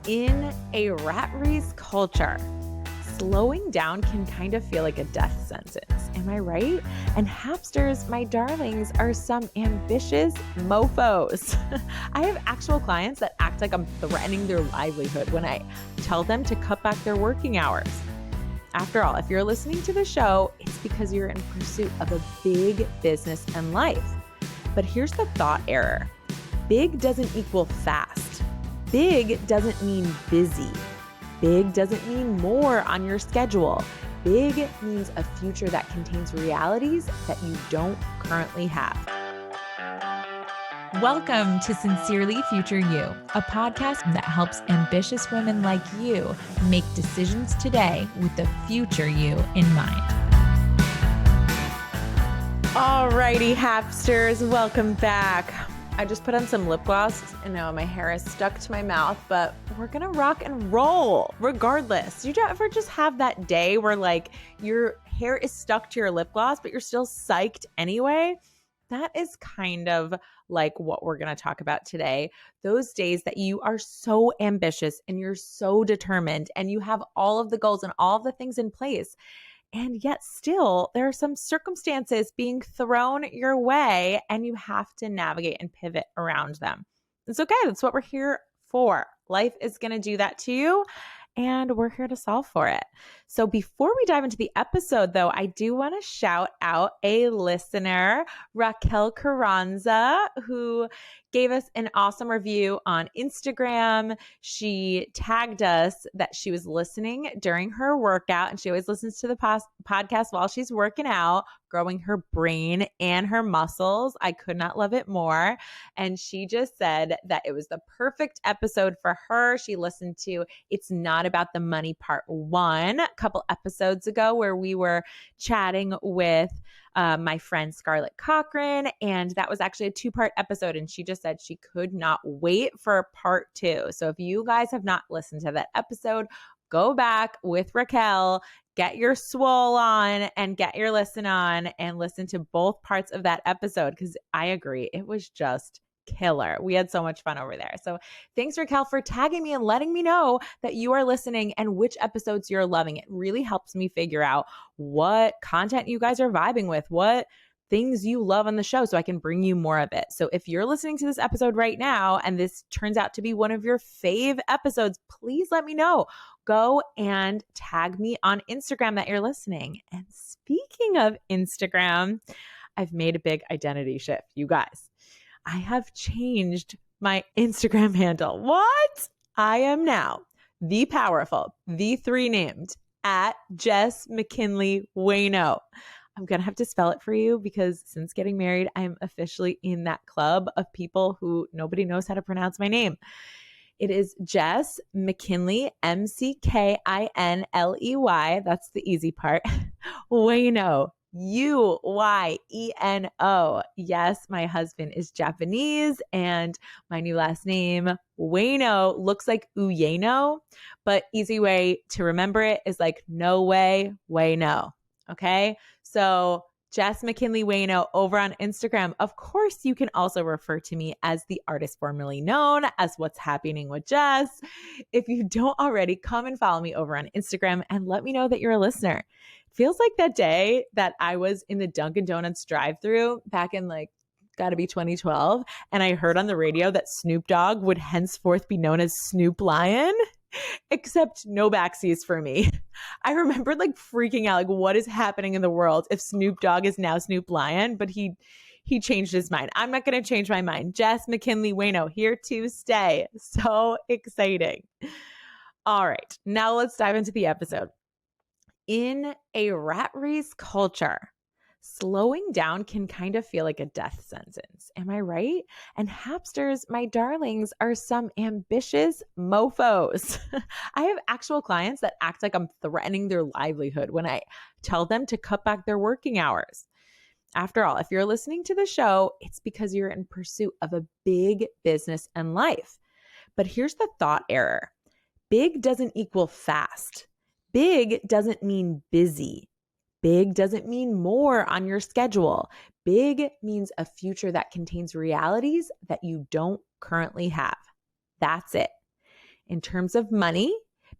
In a rat race culture, slowing down can kind of feel like a death sentence. Am I right? And Hapsters, my darlings, are some ambitious mofos. I have actual clients that act like I'm threatening their livelihood when I tell them to cut back their working hours. After all, if you're listening to the show, it's because you're in pursuit of a big business and life. But here's the thought error. Big doesn't equal fast. Big doesn't mean busy. Big doesn't mean more on your schedule. Big means a future that contains realities that you don't currently have. Welcome to Sincerely Future You, a podcast that helps ambitious women like you make decisions today with the future you in mind. Alrighty, Hapsters, welcome back. I just put on some lip gloss and now my hair is stuck to my mouth, but we're gonna rock and roll regardless. You ever just have that day where like your hair is stuck to your lip gloss, but you're still psyched anyway? That is kind of like what we're gonna talk about today. Those days that you are so ambitious and you're so determined and you have all of the goals and all of the things in place. And yet still, there are some circumstances being thrown your way and you have to navigate and pivot around them. It's okay. That's what we're here for. Life is going to do that to you, and we're here to solve for it. So before we dive into the episode, though, I do want to shout out a listener, Raquel Carranza, who gave us an awesome review on Instagram. She tagged us that she was listening during her workout, and she always listens to the podcast while she's working out, growing her brain and her muscles. I could not love it more. And she just said that it was the perfect episode for her. She listened to It's Not About the Money Part 1 a couple episodes ago, where we were chatting with my friend Scarlett Cochran, and that was actually a 2-part episode, and she just said she could not wait for part 2. So if you guys have not listened to that episode, go back with Raquel, get your swole on and get your listen on and listen to both parts of that episode, because I agree, it was just killer. We had so much fun over there. So thanks, Raquel, for tagging me and letting me know that you are listening and which episodes you're loving. It really helps me figure out what content you guys are vibing with, what things you love on the show, so I can bring you more of it. So if you're listening to this episode right now and this turns out to be one of your fave episodes, please let me know. Go and tag me on Instagram that you're listening. And speaking of Instagram, I've made a big identity shift, you guys. I have changed my Instagram handle. What? I am now the powerful, the 3 named at Jess McKinley Wayno. I'm going to have to spell it for you because since getting married, I'm officially in that club of people who nobody knows how to pronounce my name. It is Jess McKinley, McKinley. That's the easy part. Wayno. Uyeno. Yes, my husband is Japanese and my new last name, Wayno, looks like Uyeno, but easy way to remember it is like no way, Wayno. Okay. So Jess McKinley Wayno over on Instagram. Of course, you can also refer to me as the artist formerly known as What's Happening with Jess. If you don't already, come and follow me over on Instagram and let me know that you're a listener. Feels like that day that I was in the Dunkin' Donuts drive-thru back in gotta be 2012, and I heard on the radio that Snoop Dogg would henceforth be known as Snoop Lion, except no backsies for me. I remember freaking out, what is happening in the world if Snoop Dogg is now Snoop Lion, but he changed his mind. I'm not going to change my mind. Jess McKinley Wayno, here to stay. So exciting. All right, now let's dive into the episode. In a rat race culture, slowing down can kind of feel like a death sentence. Am I right? And Hapsters, my darlings, are some ambitious mofos. I have actual clients that act like I'm threatening their livelihood when I tell them to cut back their working hours. After all, if you're listening to the show, it's because you're in pursuit of a big business and life. But here's the thought error. Big doesn't equal fast. Big doesn't mean busy. Big doesn't mean more on your schedule. Big means a future that contains realities that you don't currently have. That's it. In terms of money,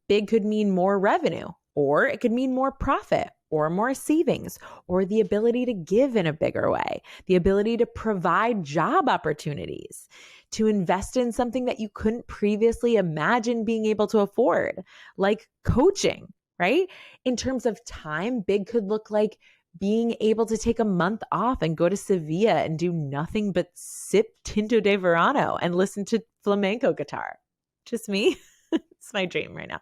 big could mean more revenue, or it could mean more profit, or more savings, or the ability to give in a bigger way, the ability to provide job opportunities, to invest in something that you couldn't previously imagine being able to afford, like coaching, right? In terms of time, big could look like being able to take a month off and go to Sevilla and do nothing but sip Tinto de Verano and listen to flamenco guitar. Just me. It's my dream right now.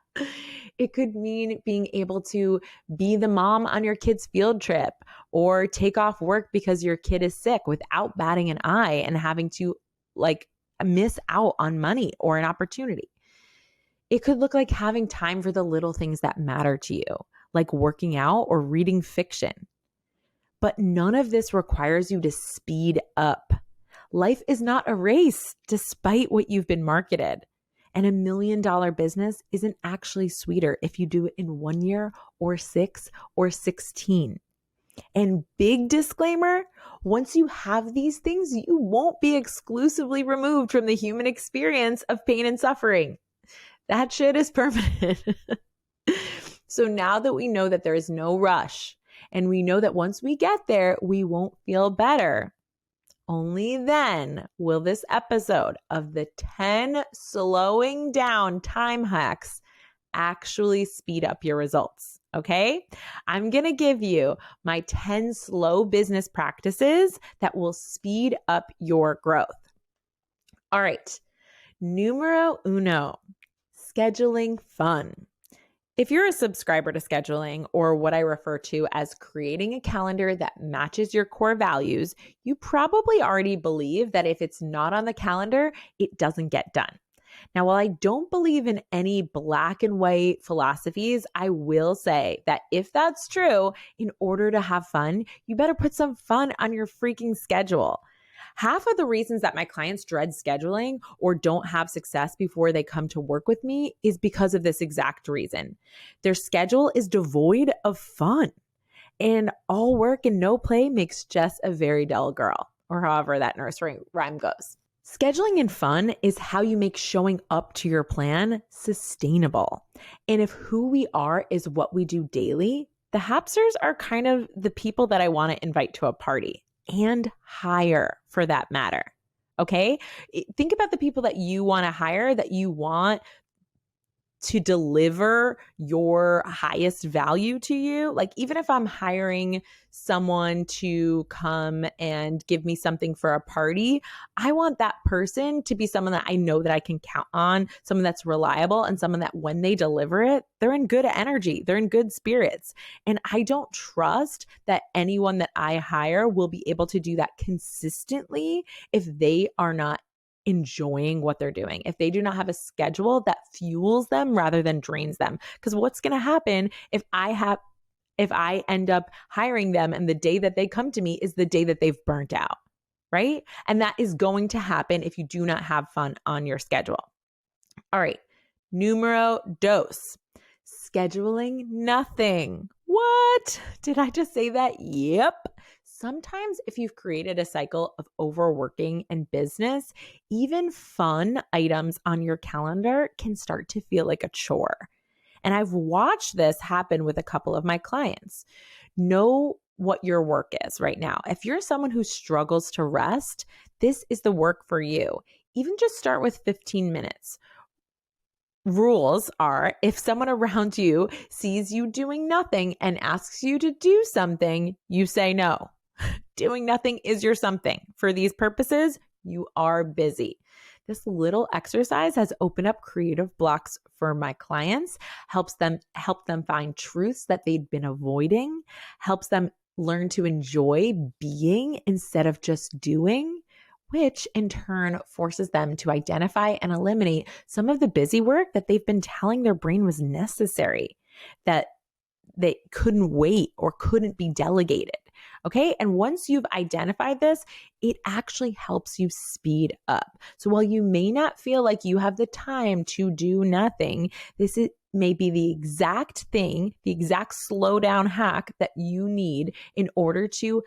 It could mean being able to be the mom on your kid's field trip or take off work because your kid is sick without batting an eye and having to like miss out on money or an opportunity. It could look like having time for the little things that matter to you, like working out or reading fiction. But none of this requires you to speed up. Life is not a race, despite what you've been marketed. And $1 million business isn't actually sweeter if you do it in 1 year or 6 or 16. And big disclaimer, once you have these things, you won't be exclusively removed from the human experience of pain and suffering. That shit is permanent. So now that we know that there is no rush, and we know that once we get there, we won't feel better, only then will this episode of the 10 slowing down time hacks actually speed up your results. Okay? I'm going to give you my 10 slow business practices that will speed up your growth. All right. Numero uno, scheduling fun. If you're a subscriber to scheduling, or what I refer to as creating a calendar that matches your core values, you probably already believe that if it's not on the calendar, it doesn't get done. Now, while I don't believe in any black and white philosophies, I will say that if that's true, in order to have fun, you better put some fun on your freaking schedule. Half of the reasons that my clients dread scheduling or don't have success before they come to work with me is because of this exact reason. Their schedule is devoid of fun, and all work and no play makes Jess a very dull girl, or however that nursery rhyme goes. Scheduling and fun is how you make showing up to your plan sustainable. And if who we are is what we do daily, the Hapsters are kind of the people that I want to invite to a party. And hire for that matter. Okay? Think about the people that you want to hire, that you want to deliver your highest value to you. Like, even if I'm hiring someone to come and give me something for a party, I want that person to be someone that I know that I can count on, someone that's reliable, and someone that when they deliver it, they're in good energy, they're in good spirits. And I don't trust that anyone that I hire will be able to do that consistently if they are not enjoying what they're doing, if they do not have a schedule that fuels them rather than drains them. Because what's going to happen if I end up hiring them and the day that they come to me is the day that they've burnt out, right? And that is going to happen if you do not have fun on your schedule. All right. Numero dos, scheduling nothing. What? Did I just say that? Yep. Sometimes if you've created a cycle of overworking and business, even fun items on your calendar can start to feel like a chore. And I've watched this happen with a couple of my clients. Know what your work is right now. If you're someone who struggles to rest, this is the work for you. Even just start with 15 minutes. Rules are, if someone around you sees you doing nothing and asks you to do something, you say no. Doing nothing is your something. For these purposes, you are busy. This little exercise has opened up creative blocks for my clients, help them find truths that they'd been avoiding, helps them learn to enjoy being instead of just doing, which in turn forces them to identify and eliminate some of the busy work that they've been telling their brain was necessary, that they couldn't wait or couldn't be delegated. Okay. And once you've identified this, it actually helps you speed up. So while you may not feel like you have the time to do nothing, this may be the exact thing, the exact slow down hack that you need in order to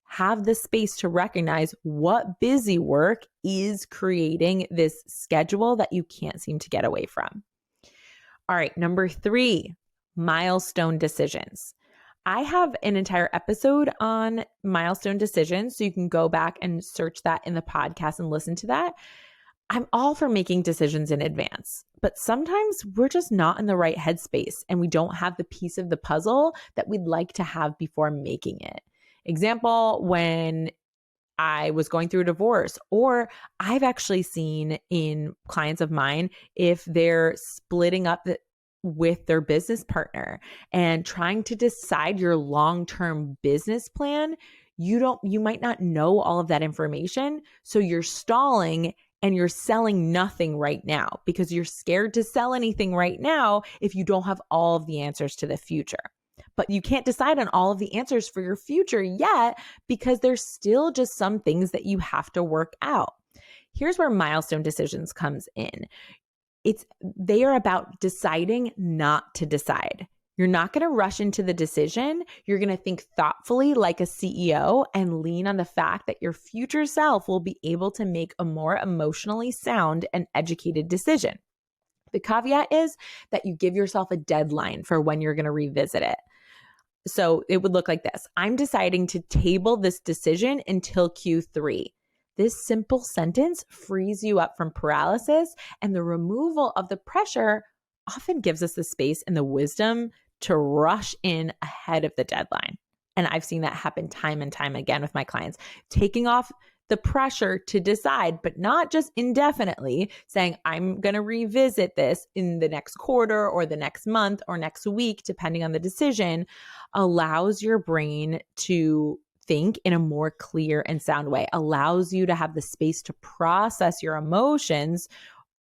have the space to recognize what busy work is creating this schedule that you can't seem to get away from. All right, number 3, milestone decisions. I have an entire episode on milestone decisions, so you can go back and search that in the podcast and listen to that. I'm all for making decisions in advance, but sometimes we're just not in the right headspace and we don't have the piece of the puzzle that we'd like to have before making it. Example, when I was going through a divorce, or I've actually seen in clients of mine, if they're splitting up with their business partner and trying to decide your long-term business plan, you might not know all of that information. So you're stalling and you're selling nothing right now because you're scared to sell anything right now if you don't have all of the answers to the future. But you can't decide on all of the answers for your future yet because there's still just some things that you have to work out. Here's where milestone decisions comes in. They are about deciding not to decide. You're not going to rush into the decision. You're going to think thoughtfully like a CEO and lean on the fact that your future self will be able to make a more emotionally sound and educated decision. The caveat is that you give yourself a deadline for when you're going to revisit it. So it would look like this. I'm deciding to table this decision until Q3. This simple sentence frees you up from paralysis, and the removal of the pressure often gives us the space and the wisdom to rush in ahead of the deadline. And I've seen that happen time and time again with my clients, taking off the pressure to decide, but not just indefinitely saying, I'm going to revisit this in the next quarter or the next month or next week, depending on the decision, allows your brain to think in a more clear and sound way, allows you to have the space to process your emotions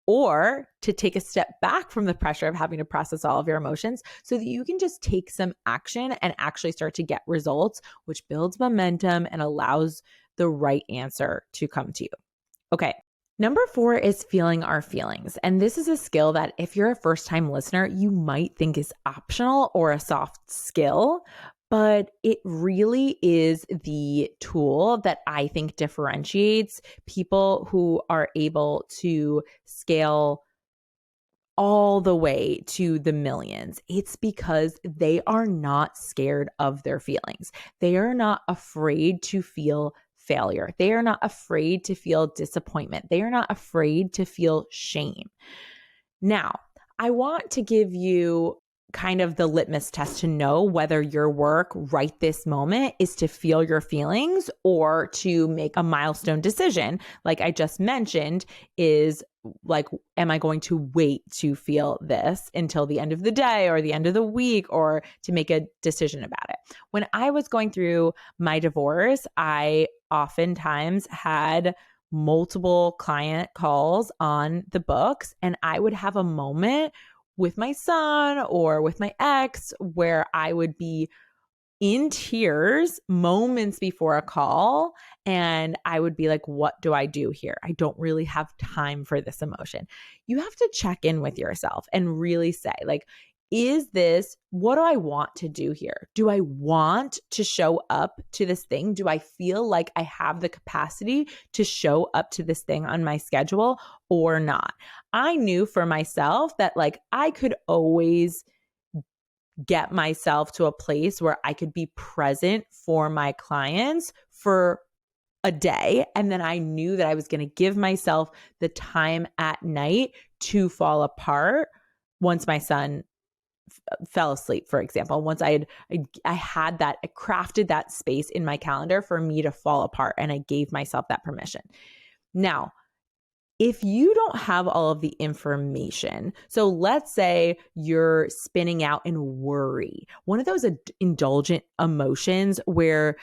or to take a step back from the pressure of having to process all of your emotions so that you can just take some action and actually start to get results, which builds momentum and allows the right answer to come to you. Okay. Number 4 is feeling our feelings. And this is a skill that if you're a first-time listener, you might think is optional or a soft skill, but it really is the tool that I think differentiates people who are able to scale all the way to the millions. It's because they are not scared of their feelings. They are not afraid to feel failure. They are not afraid to feel disappointment. They are not afraid to feel shame. Now, I want to give you kind of the litmus test to know whether your work right this moment is to feel your feelings or to make a milestone decision. Like I just mentioned, is like, am I going to wait to feel this until the end of the day or the end of the week or to make a decision about it? When I was going through my divorce, I oftentimes had multiple client calls on the books, and I would have a moment with my son or with my ex where I would be in tears moments before a call, and I would be like, what do I do here? I don't really have time for this emotion. You have to check in with yourself and really say, like, is this, what do I want to do here? Do I want to show up to this thing? Do I feel like I have the capacity to show up to this thing on my schedule or not? I knew for myself that like I could always get myself to a place where I could be present for my clients for a day. And then I knew that I was going to give myself the time at night to fall apart once my son fell asleep, for example. Once I had that, I crafted that space in my calendar for me to fall apart, and I gave myself that permission. Now, if you don't have all of the information, so let's say you're spinning out in worry, one of those indulgent emotions where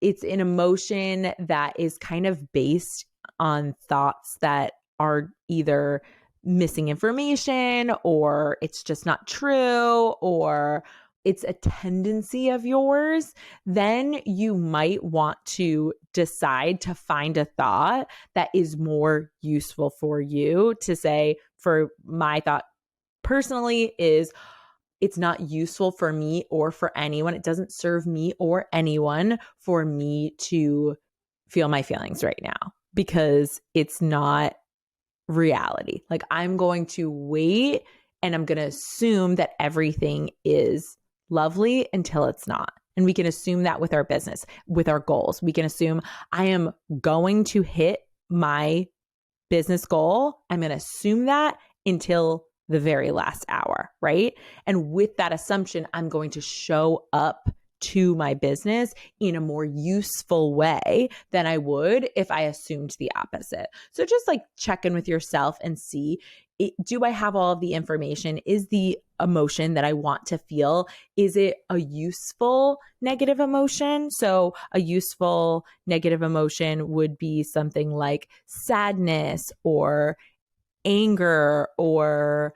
it's an emotion that is kind of based on thoughts that are either missing information or it's just not true or it's a tendency of yours, then you might want to decide to find a thought that is more useful for you to say. For my thought personally is, it's not useful for me or for anyone. It doesn't serve me or anyone for me to feel my feelings right now because it's not reality. Like I'm going to wait and I'm going to assume that everything is lovely until it's not. And we can assume that with our business, with our goals. We can assume I am going to hit my business goal. I'm going to assume that until the very last hour, right? And with that assumption, I'm going to show up to my business in a more useful way than I would if I assumed the opposite. So just like check in with yourself and see, do I have all of the information? Is the emotion that I want to feel, is it a useful negative emotion? So a useful negative emotion would be something like sadness or anger or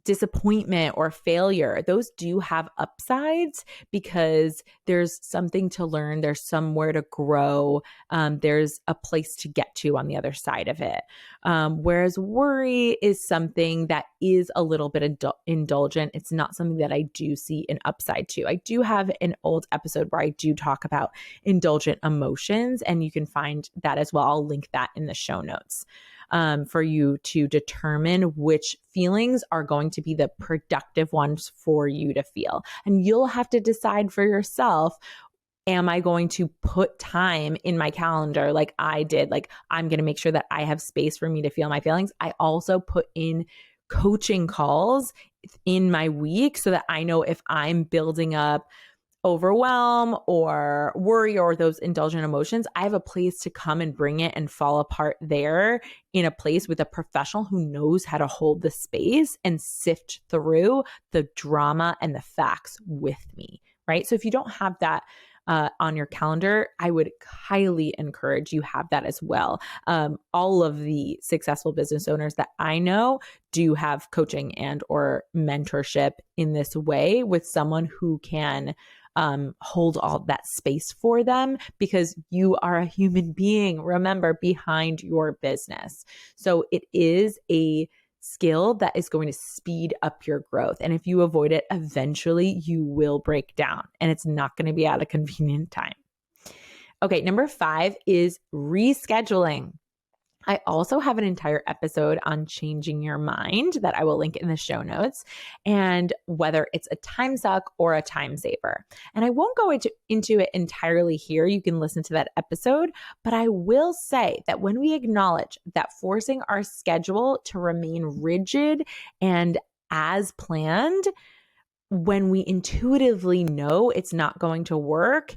disappointment or failure. Those do have upsides because there's something to learn. There's somewhere to grow. There's a place to get to on the other side of it. Whereas worry is something that is a little bit indulgent. It's not something that I do see an upside to. I do have an old episode where I do talk about indulgent emotions, and you can find that as well. I'll link that in the show notes. For you to determine which feelings are going to be the productive ones for you to feel. And you'll have to decide for yourself, am I going to put time in my calendar like I did? Like I'm going to make sure that I have space for me to feel my feelings. I also put in coaching calls in my week so that I know if I'm building up overwhelm or worry or those indulgent emotions, I have a place to come and bring it and fall apart there in a place with a professional who knows how to hold the space and sift through the drama and the facts with me, right? So if you don't have that on your calendar, I would highly encourage you have that as well. All of the successful business owners that I know do have coaching and or mentorship in this way with someone who can hold all that space for them, because you are a human being, remember, behind your business. So it is a skill that is going to speed up your growth. And if you avoid it, eventually you will break down and it's not going to be at a convenient time. Okay, number 5 is rescheduling. I also have an entire episode on changing your mind that I will link in the show notes, and whether it's a time suck or a time saver. And I won't go into it entirely here. You can listen to that episode, but I will say that when we acknowledge that forcing our schedule to remain rigid and as planned, when we intuitively know it's not going to work,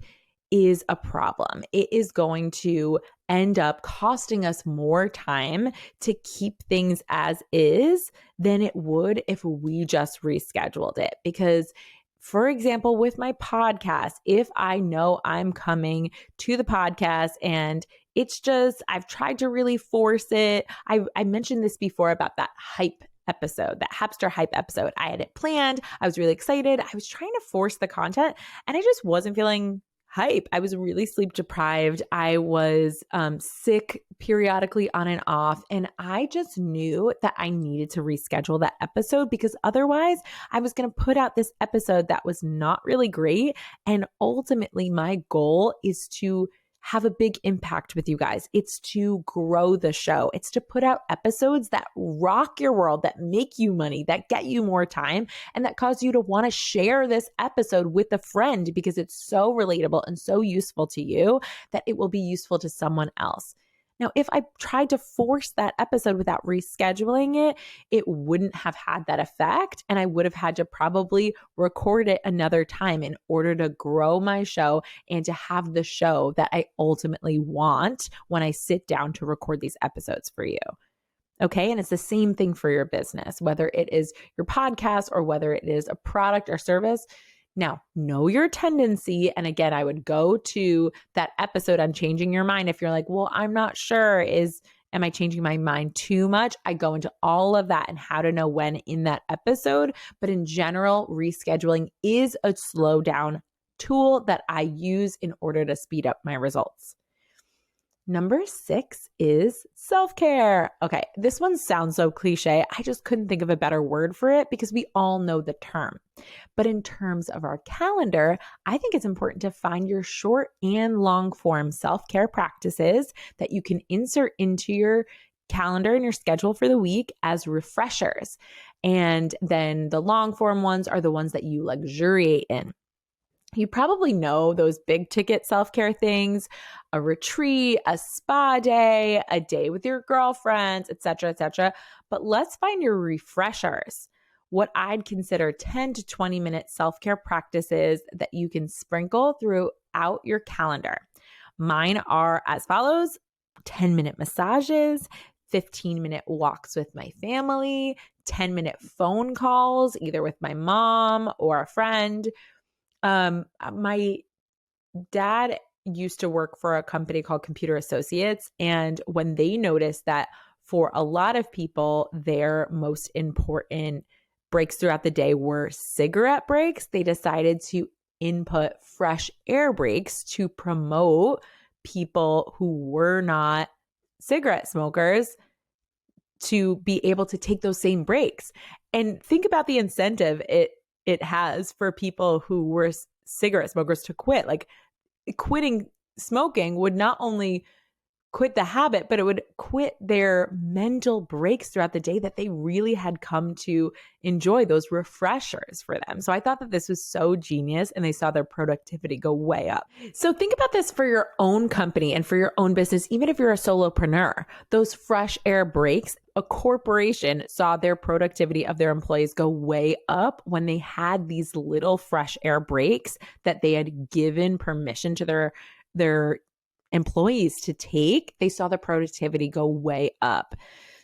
is a problem. It is going to end up costing us more time to keep things as is than it would if we just rescheduled it. Because, for example, with my podcast, if I know I'm coming to the podcast and it's just, I've tried to really force it. I mentioned this before about that hype episode, that Hapster hype episode. I had it planned. I was really excited. I was trying to force the content and I just wasn't feeling hype. I was really sleep deprived. I was sick periodically on and off. And I just knew that I needed to reschedule that episode because otherwise I was going to put out this episode that was not really great. And ultimately my goal is to have a big impact with you guys. It's to grow the show. It's to put out episodes that rock your world, that make you money, that get you more time, and that cause you to want to share this episode with a friend because it's so relatable and so useful to you that it will be useful to someone else. Now, if I tried to force that episode without rescheduling it, it wouldn't have had that effect. And I would have had to probably record it another time in order to grow my show and to have the show that I ultimately want when I sit down to record these episodes for you. Okay. And it's the same thing for your business, whether it is your podcast or whether it is a product or service. Now, know your tendency. And again, I would go to that episode on changing your mind. If you're like, well, I'm not sure, am I changing my mind too much? I go into all of that and how to know when in that episode. But in general, rescheduling is a slow down tool that I use in order to speed up my results. Number 6 is self-care. Okay, this one sounds so cliche. I just couldn't think of a better word for it because we all know the term. But in terms of our calendar, I think it's important to find your short and long form self-care practices that you can insert into your calendar and your schedule for the week as refreshers. And then the long form ones are the ones that you luxuriate in. You probably know those big ticket self-care things, a retreat, a spa day, a day with your girlfriends, etc., etc. But let's find your refreshers. What I'd consider 10 to 20 minute self-care practices that you can sprinkle throughout your calendar. Mine are as follows: 10-minute massages, 15-minute walks with my family, 10-minute phone calls, either with my mom or a friend. My dad used to work for a company called Computer Associates. And when they noticed that for a lot of people, their most important breaks throughout the day were cigarette breaks, they decided to input fresh air breaks to promote people who were not cigarette smokers to be able to take those same breaks. And think about the incentive it has for people who were cigarette smokers to quit. Like, quitting smoking would not only quit the habit, but it would quit their mental breaks throughout the day that they really had come to enjoy, those refreshers for them. So I thought that this was so genius, and they saw their productivity go way up. So think about this for your own company and for your own business, even if you're a solopreneur. Those fresh air breaks, a corporation saw their productivity of their employees go way up when they had these little fresh air breaks that they had given permission to their employees to take. They saw the productivity go way up.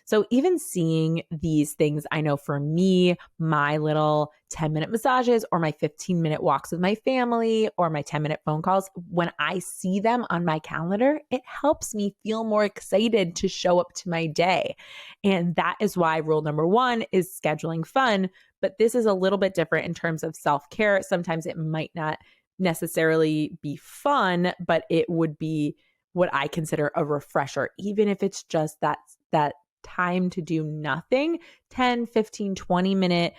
So even seeing these things, I know for me, my little 10-minute massages or my 15-minute walks with my family or my 10-minute phone calls, when I see them on my calendar, it helps me feel more excited to show up to my day. And that is why rule number 1 is scheduling fun. But this is a little bit different in terms of self-care. Sometimes it might not necessarily be fun, but it would be what I consider a refresher, even if it's just that time to do nothing, 10, 15, 20 minute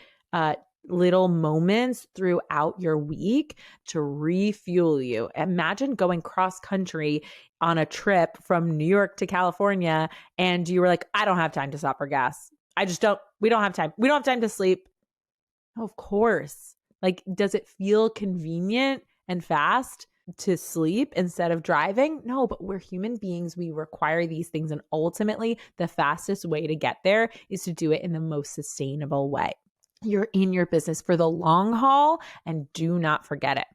little moments throughout your week to refuel you. Imagine going cross country on a trip from New York to California and you were like, I don't have time to stop for gas. We don't have time. We don't have time to sleep. Of course. Like, does it feel convenient and fast to sleep instead of driving? No, but we're human beings. We require these things. And ultimately, the fastest way to get there is to do it in the most sustainable way. You're in your business for the long haul, and do not forget it.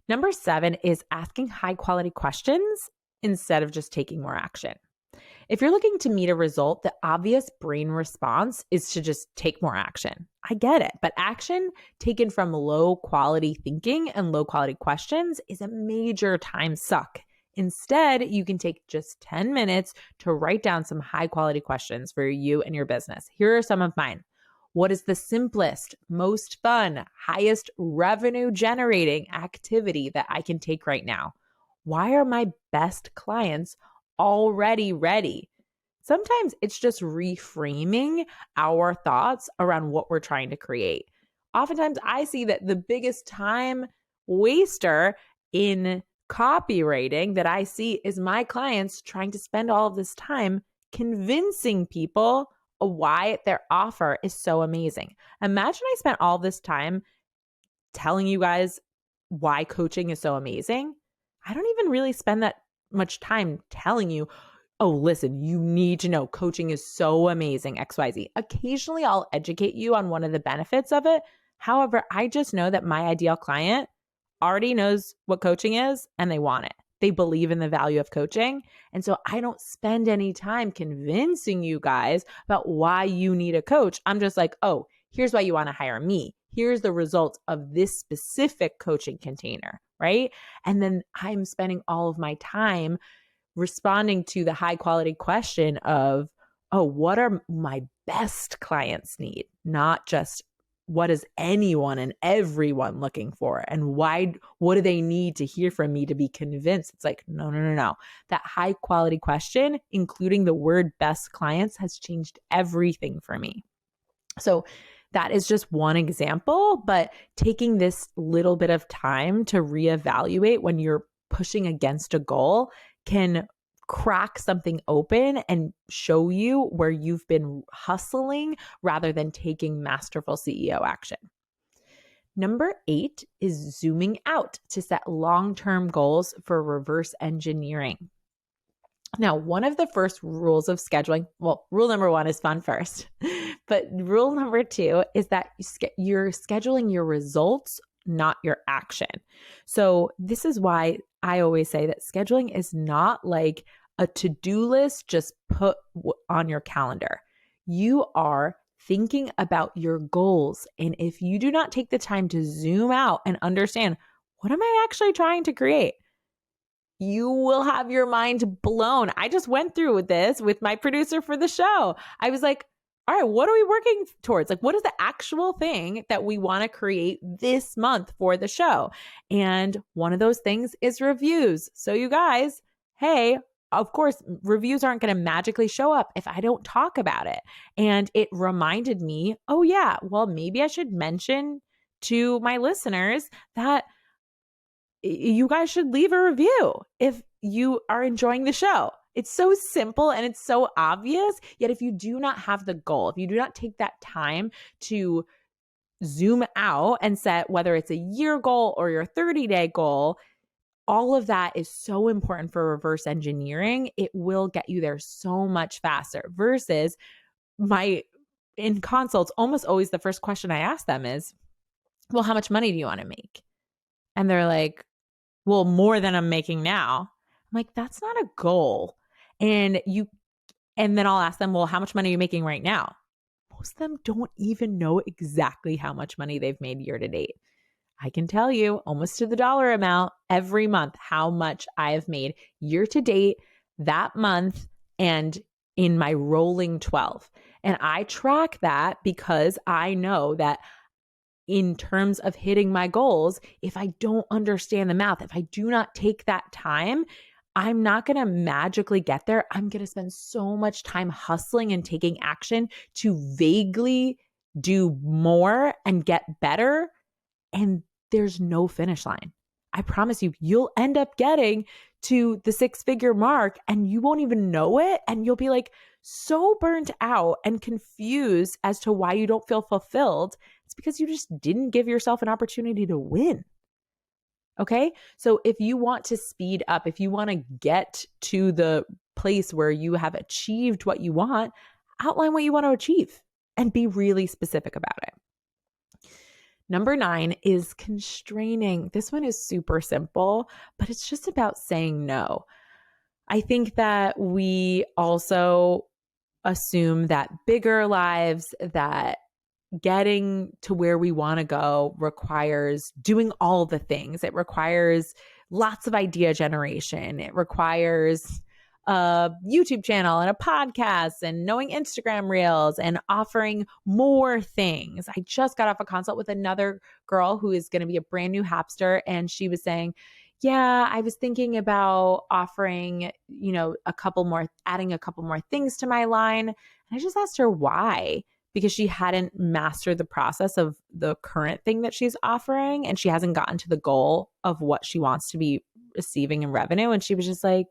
Number 7 is asking high quality questions instead of just taking more action. If you're looking to meet a result, the obvious brain response is to just take more action. I get it, but action taken from low quality thinking and low quality questions is a major time suck. Instead, you can take just 10 minutes to write down some high quality questions for you and your business. Here are some of mine. What is the simplest, most fun, highest revenue generating activity that I can take right now? Why are my best clients already ready? Sometimes it's just reframing our thoughts around what we're trying to create. Oftentimes I see that the biggest time waster in copywriting that I see is my clients trying to spend all of this time convincing people why their offer is so amazing. Imagine I spent all this time telling you guys why coaching is so amazing. I don't even really spend that much time telling you, oh, listen, you need to know coaching is so amazing, XYZ. Occasionally, I'll educate you on one of the benefits of it. However, I just know that my ideal client already knows what coaching is and they want it. They believe in the value of coaching. And so I don't spend any time convincing you guys about why you need a coach. I'm just like, oh, here's why you want to hire me. Here's the results of this specific coaching container, right? And then I'm spending all of my time responding to the high quality question of, oh, what are my best clients need? Not just what is anyone and everyone looking for? And what do they need to hear from me to be convinced? It's like, no. That high quality question, including the word best clients, has changed everything for me. So that is just one example, but taking this little bit of time to reevaluate when you're pushing against a goal can crack something open and show you where you've been hustling rather than taking masterful CEO action. Number 8 is zooming out to set long-term goals for reverse engineering. Now, one of the first rules of scheduling, well, rule number 1 is fun first, but rule number 2 is that you're scheduling your results, not your action. So this is why I always say that scheduling is not like a to-do list just put on your calendar. You are thinking about your goals. And if you do not take the time to zoom out and understand, what am I actually trying to create? You will have your mind blown. I just went through this with my producer for the show. I was like, all right, what are we working towards? Like, what is the actual thing that we want to create this month for the show? And one of those things is reviews. So you guys, hey, of course, reviews aren't going to magically show up if I don't talk about it. And it reminded me, oh yeah, well, maybe I should mention to my listeners that you guys should leave a review if you are enjoying the show. It's so simple and it's so obvious. Yet if you do not have the goal, if you do not take that time to zoom out and set whether it's a year goal or your 30-day goal, all of that is so important for reverse engineering. It will get you there so much faster versus in consults, almost always the first question I ask them is, well, how much money do you want to make? And they're like, well, more than I'm making now. I'm like, that's not a goal. And then I'll ask them, well, how much money are you making right now? Most of them don't even know exactly how much money they've made year to date. I can tell you almost to the dollar amount every month how much I have made year to date that month and in my rolling 12. And I track that because I know that in terms of hitting my goals, if I don't understand the math, if I do not take that time, I'm not going to magically get there. I'm going to spend so much time hustling and taking action to vaguely do more and get better. And there's no finish line. I promise you, you'll end up getting to the 6-figure mark and you won't even know it. And you'll be like so burnt out and confused as to why you don't feel fulfilled. It's because you just didn't give yourself an opportunity to win. Okay. So if you want to speed up, if you want to get to the place where you have achieved what you want, outline what you want to achieve and be really specific about it. Number 9 is constraining. This one is super simple, but it's just about saying no. I think that we also assume that bigger lives, that getting to where we want to go requires doing all the things. It requires lots of idea generation. It requires a YouTube channel and a podcast and knowing Instagram reels and offering more things. I just got off a consult with another girl who is going to be a brand new Hapster. And she was saying, yeah, I was thinking about offering, adding a couple more things to my line. And I just asked her why, because she hadn't mastered the process of the current thing that she's offering. And she hasn't gotten to the goal of what she wants to be receiving in revenue. And she was just like,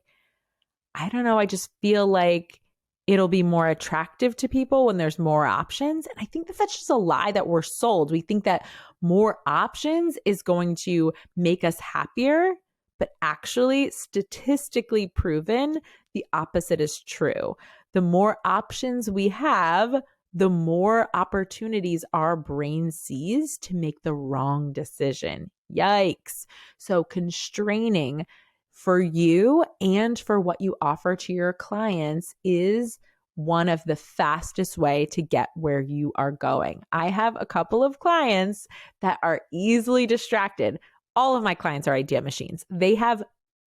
I don't know. I just feel like it'll be more attractive to people when there's more options. And I think that that's just a lie that we're sold. We think that more options is going to make us happier, but actually statistically proven, the opposite is true. The more options we have, the more opportunities our brain sees to make the wrong decision. Yikes. So constraining for you and for what you offer to your clients is one of the fastest way to get where you are going. I have a couple of clients that are easily distracted. All of my clients are idea machines. They have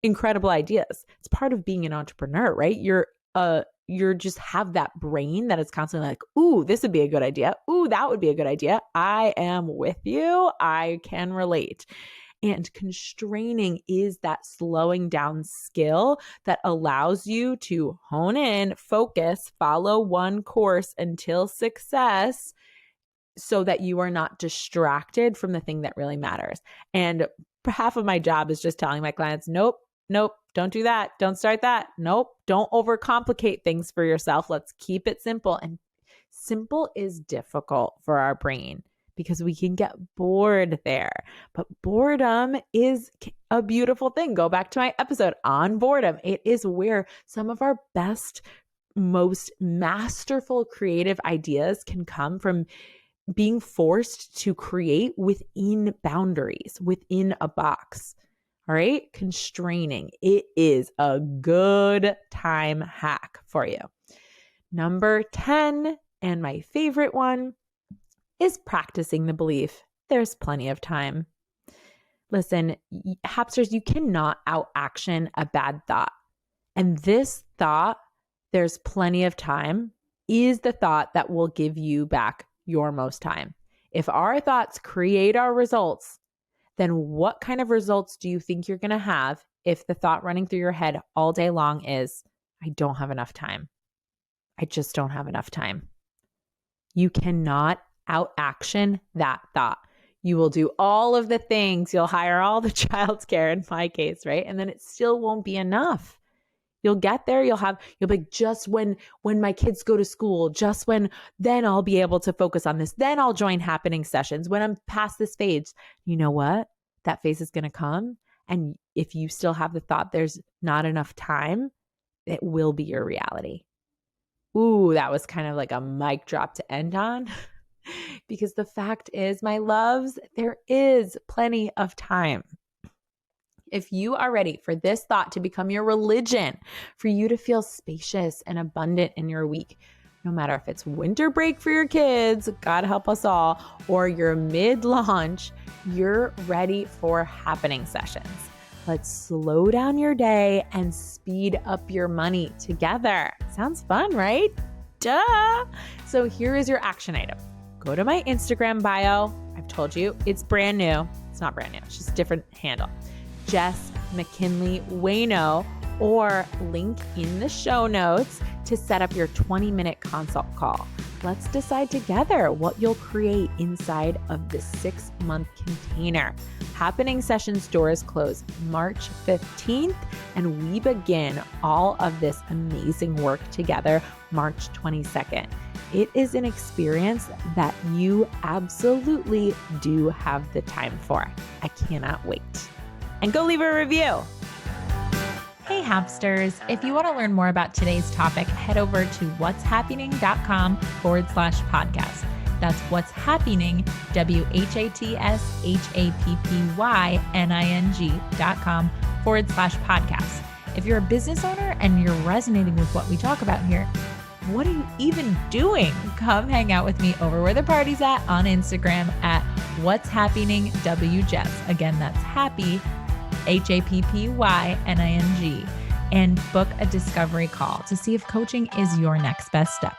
incredible ideas. It's part of being an entrepreneur, right? You're a you're just have that brain that is constantly like, ooh, this would be a good idea. Ooh, that would be a good idea. I am with you. I can relate. And constraining is that slowing down skill that allows you to hone in, focus, follow one course until success so that you are not distracted from the thing that really matters. And half of my job is just telling my clients, nope, don't do that. Don't start that. Nope, don't overcomplicate things for yourself. Let's keep it simple. And simple is difficult for our brain because we can get bored there. But boredom is a beautiful thing. Go back to my episode on boredom. It is where some of our best, most masterful creative ideas can come from being forced to create within boundaries, within a box. All right? Constraining. It is a good time hack for you. Number 10, and my favorite one, is practicing the belief there's plenty of time. Listen, Hapsters, you cannot out-action a bad thought. And this thought, there's plenty of time, is the thought that will give you back your most time. If our thoughts create our results, then what kind of results do you think you're going to have if the thought running through your head all day long is, I don't have enough time. I just don't have enough time. You cannot out-action that thought. You will do all of the things. You'll hire all the childcare in my case, right? And then it still won't be enough. You'll get there. You'll be like, just when my kids go to school, then I'll be able to focus on this. Then I'll join happening sessions when I'm past this phase. You know what? That phase is going to come. And if you still have the thought there's not enough time, it will be your reality. Ooh, that was kind of like a mic drop to end on. Because the fact is, my loves, there is plenty of time. If you are ready for this thought to become your religion, for you to feel spacious and abundant in your week, no matter if it's winter break for your kids, God help us all, or you're mid-launch, you're ready for happening sessions. Let's slow down your day and speed up your money together. Sounds fun, right? Duh! So here is your action item. Go to my Instagram bio. I've told you it's brand new. It's not brand new. It's just a different handle. Jess McKinley Wayno, or link in the show notes to set up your 20-minute consult call. Let's decide together what you'll create inside of the 6-month container. Happening Sessions doors close March 15th, and we begin all of this amazing work together March 22nd. It is an experience that you absolutely do have the time for. I cannot wait. And go leave a review. Hey Hapsters, if you want to learn more about today's topic, head over to whatshappening.com/podcast. That's what's happening, whatshappening.com/podcast. If you're a business owner and you're resonating with what we talk about here, what are you even doing? Come hang out with me over where the party's at on Instagram at What's Happening WJess. Again, that's happy, HAPPYNING, and book a discovery call to see if coaching is your next best step.